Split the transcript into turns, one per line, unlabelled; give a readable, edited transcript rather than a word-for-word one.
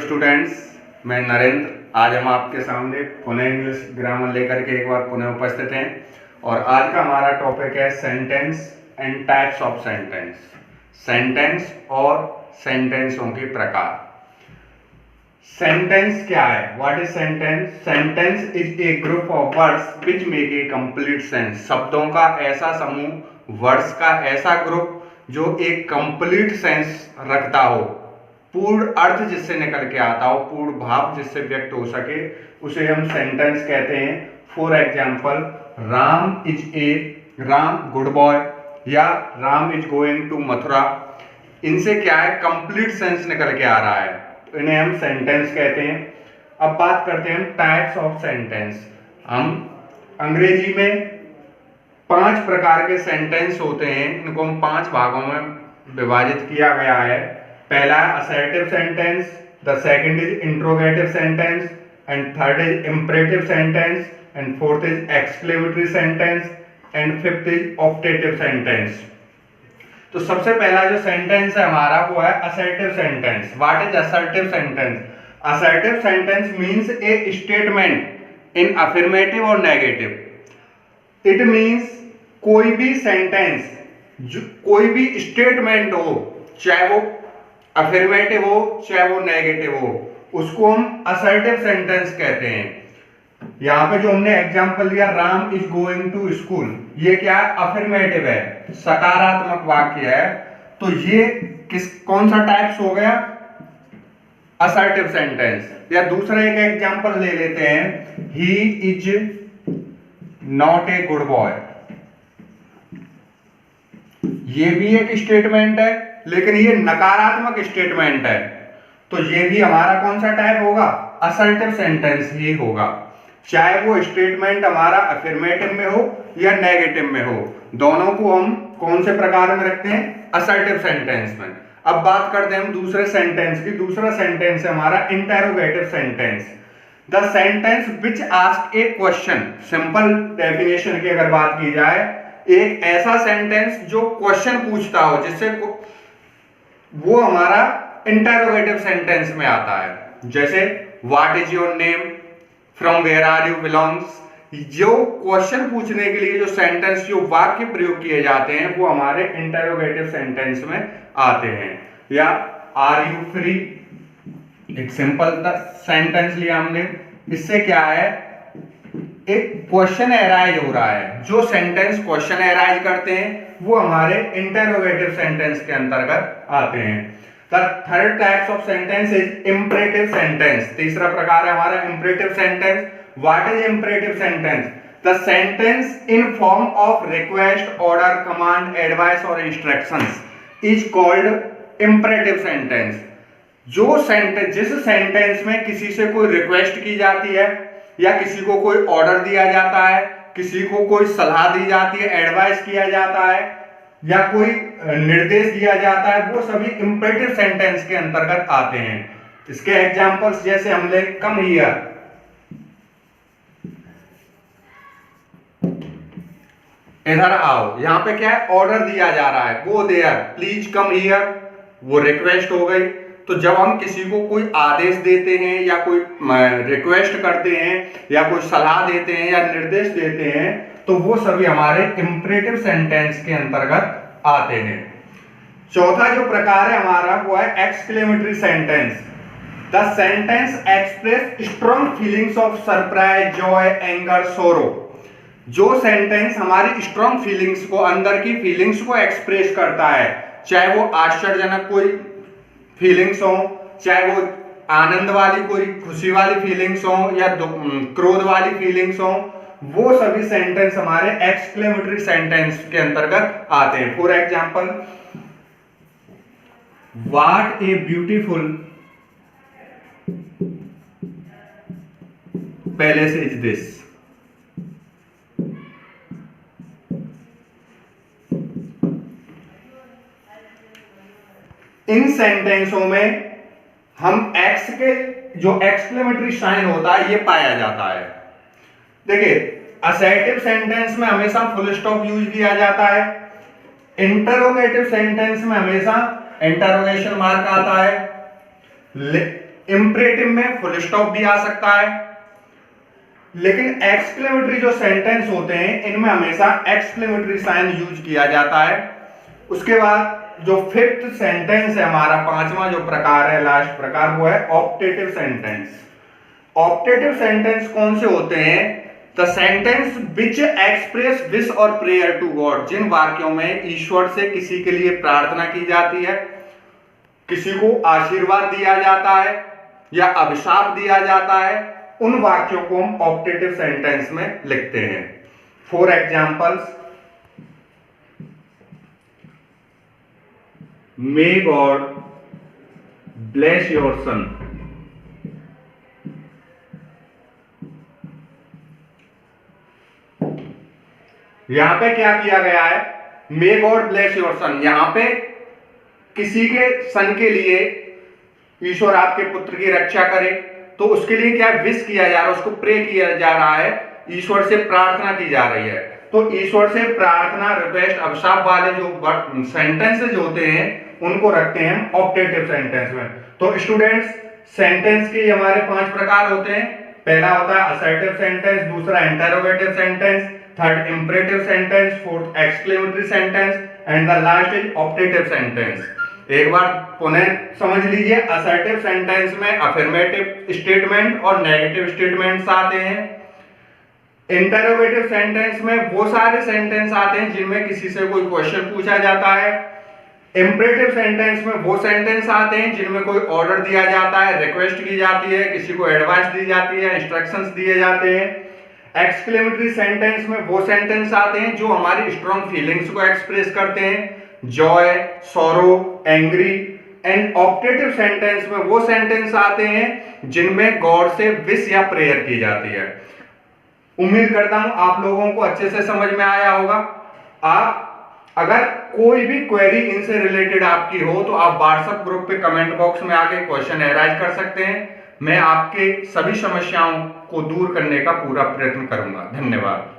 Students, मैं नरेंद्र। आज हम आपके सामने पुनः इंग्लिश ग्रामर लेकर के एक बार पुनः उपस्थित हैं और आज का हमारा टॉपिक है sentence and types of sentence. Sentence और सेंटेंसों के प्रकार। सेंटेंस क्या है? What is sentence? Sentence is a group of words which make a complete sense. शब्दों का ऐसा समूह, वर्ड्स का ऐसा ग्रुप जो एक कंप्लीट सेंस रखता हो, पूर्ण अर्थ जिससे निकल के आता हो, पूर्ण भाव जिससे व्यक्त हो सके, उसे हम सेंटेंस कहते हैं। For example, Ram good boy या Ram is going to Mathura. इनसे क्या है? कंप्लीट सेंस निकल के आ रहा है, तो इन्हें हम सेंटेंस कहते हैं। अब बात करते हैं टाइप्स ऑफ सेंटेंस। हम अंग्रेजी में 5 प्रकार के सेंटेंस होते हैं, इनको हम 5 भागों में विभाजित किया गया है। पहला है assertive sentence, the second is interrogative sentence, and third is imperative sentence, and fourth is exclamatory sentence, and fifth is optative sentence. तो सबसे पहला जो सेंटेंस है हमारा वो है assertive sentence. What is assertive sentence? Assertive sentence means A statement in affirmative और negative. It means कोई भी सेंटेंस, कोई भी स्टेटमेंट हो, चाहे वो अफर्मेटिव हो चाहे वो नेगेटिव हो, उसको हम असर्टिव सेंटेंस कहते हैं। यहाँ पे जो हमने एग्जांपल लिया, Ram is going to school, ये क्या है? अफर्मेटिव है, सकारात्मक वाक्य है। तो ये कौन सा टाइप्स हो गया? Assertive sentence. या दूसरा एक एग्जांपल ले लेते हैं, he is not a good boy. ये भी एक स्टेटमेंट है, लेकिन ये नकारात्मक स्टेटमेंट है, तो ये भी हमारा कौन सा टाइप होगा? असर्टिव सेंटेंस ही होगा, चाहे वो स्टेटमेंट हमारा अफर्मेटिव में हो या नेगेटिव में हो। दोनों को हम कौन से प्रकार में रखते हैं? असर्टिव सेंटेंस में। अब बात करते हैं हम दूसरे सेंटेंस की। दूसरा सेंटेंस है हमारा interrogative sentence. The sentence which ask A question. Simple definition की अगर बात की जाए, एक ऐसा सेंटेंस जो क्वेश्चन पूछता हो, जिससे वो हमारा इंटेरोगेटिव सेंटेंस में आता है। जैसे what is your name, from where are you belongs. जो क्वेश्चन पूछने के लिए जो सेंटेंस, जो वाक्य प्रयोग किए जाते हैं, वो हमारे इंटेरोगेटिव सेंटेंस में आते हैं। या आर यू फ्री, एक सिंपल सेंटेंस लिया हमने, इससे क्या है? एक क्वेश्चन एराइज हो रहा है। जो सेंटेंस क्वेश्चन एराइज करते हैं वो हमारे इंटेरोगेटिव सेंटेंस के अंतर्गत आते हैं। The third types of sentence is imperative sentence. तीसरा प्रकार है हमारा imperative sentence. What is imperative sentence? The sentence in form of request, order, command, advice और instructions is called imperative sentence. जो सेंटेंस, जिस सेंटेंस में किसी से कोई रिक्वेस्ट की जाती है, या किसी को कोई ऑर्डर दिया जाता है, किसी को कोई सलाह दी जाती है, एडवाइस किया जाता है, या कोई निर्देश दिया जाता है, वो सभी इंपरेटिव सेंटेंस के अंतर्गत आते हैं। इसके एग्जांपल्स जैसे हमने कम हियर, इधर आओ, यहां पे क्या है? ऑर्डर दिया जा रहा है। Go there, please come here, वो रिक्वेस्ट हो गई। तो जब हम किसी को कोई आदेश देते हैं या कोई रिक्वेस्ट करते हैं या कोई सलाह देते हैं या निर्देश देते हैं, तो वो सभी हमारे इंपरेटिव सेंटेंस के अंतर्गत आते हैं। चौथा जो प्रकार है हमारा वो है exclamatory sentence. The sentence express strong feelings of surprise, Joy, anger, सोरो। जो सेंटेंस हमारी स्ट्रॉन्ग फीलिंग्स को, अंदर की फीलिंग्स को एक्सप्रेस करता है, चाहे वो आश्चर्यजनक कोई फीलिंग्स हो, चाहे वो आनंद वाली कोई खुशी वाली फीलिंग्स हो, या क्रोध वाली फीलिंग्स हो, वो सभी सेंटेंस हमारे एक्सक्लेमेटरी सेंटेंस के अंतर्गत आते हैं। For example, what a beautiful palace is this. इन सेंटेंसों में हम एक्स के जो एक्सक्लेमेटरी साइन होता है ये पाया जाता है। देखिए, असर्टिव सेंटेंस में हमेशा फुल स्टॉप यूज किया जाता है। इंटरोगेटिव सेंटेंस में हमेशा इंटरोगेशन मार्क आता है। इंपरेटिव में फुल स्टॉप भी आ सकता है, लेकिन एक्सक्लेमेटरी जो सेंटेंस होते हैं इनमें हमेशा एक्सक्लेमेटरी साइन यूज किया जाता है। उसके बाद जो फिफ्थ सेंटेंस है हमारा, पांचवा जो प्रकार है, लास्ट प्रकार, वो है ऑप्टेटिव सेंटेंस। ऑप्टेटिव सेंटेंस कौन से होते हैं? The sentence which express wish और प्रेयर टू गॉड, जिन वाक्यों में ईश्वर से किसी के लिए प्रार्थना की जाती है, किसी को आशीर्वाद दिया जाता है या अभिशाप दिया जाता है, उन वाक्यों को हम ऑप्टेटिव सेंटेंस में लिखते हैं। For examples, may God bless your son. यहां पे क्या किया गया है? May God bless your son. यहां पे किसी के सन के लिए ईश्वर आपके पुत्र की रक्षा करे, तो उसके लिए क्या विश किया जा रहा है, उसको प्रे किया जा रहा है, ईश्वर से प्रार्थना की जा रही है। तो ईश्वर से प्रार्थना, रिक्वेस्ट, अभिशाप वाले जो सेंटेंसेज होते हैं उनको रखते हैं ऑप्टेटिव सेंटेंस में। तो स्टूडेंट्स, सेंटेंस के हमारे 5 प्रकार होते हैं। पहला होता है असर्टिव सेंटेंस, दूसरा interrogative sentence, third imperative sentence, fourth exclamatory sentence and the last is optative sentence. एक बार पुनः समझ लीजिए, असर्टिव सेंटेंस में अफर्मेटिव स्टेटमेंट और नेगेटिव स्टेटमेंट्स आते हैं। इंटरोगेटिव सेंटेंस में वो सारे सेंटेंस आते हैं जिनमें किसी से कोई क्वेश्चन पूछा जाता है। इंपरेटिव सेंटेंस में वो सेंटेंस आते हैं जिनमें कोई ऑर्डर दिया जाता है, रिक्वेस्ट की जाती है, किसी को एडवाइस दी जाती है, इंस्ट्रक्शंस दिए जाते हैं। एक्सक्लेमेटरी सेंटेंस में वो सेंटेंस आते हैं जो हमारी स्ट्रॉन्ग फीलिंग्स को एक्सप्रेस करते हैं, Joy, sorrow, angry. And optative sentence में वो सेंटेंस आते हैं जिनमें गॉड से विश या प्रेयर की जाती है। उम्मीद करता हूं आप लोगों को अच्छे से समझ में आया होगा। आप अगर कोई भी क्वेरी इनसे रिलेटेड आपकी हो तो आप व्हाट्सएप ग्रुप पे कमेंट बॉक्स में आके क्वेश्चन एराइज कर सकते हैं। मैं आपके सभी समस्याओं को दूर करने का पूरा प्रयत्न करूंगा। धन्यवाद।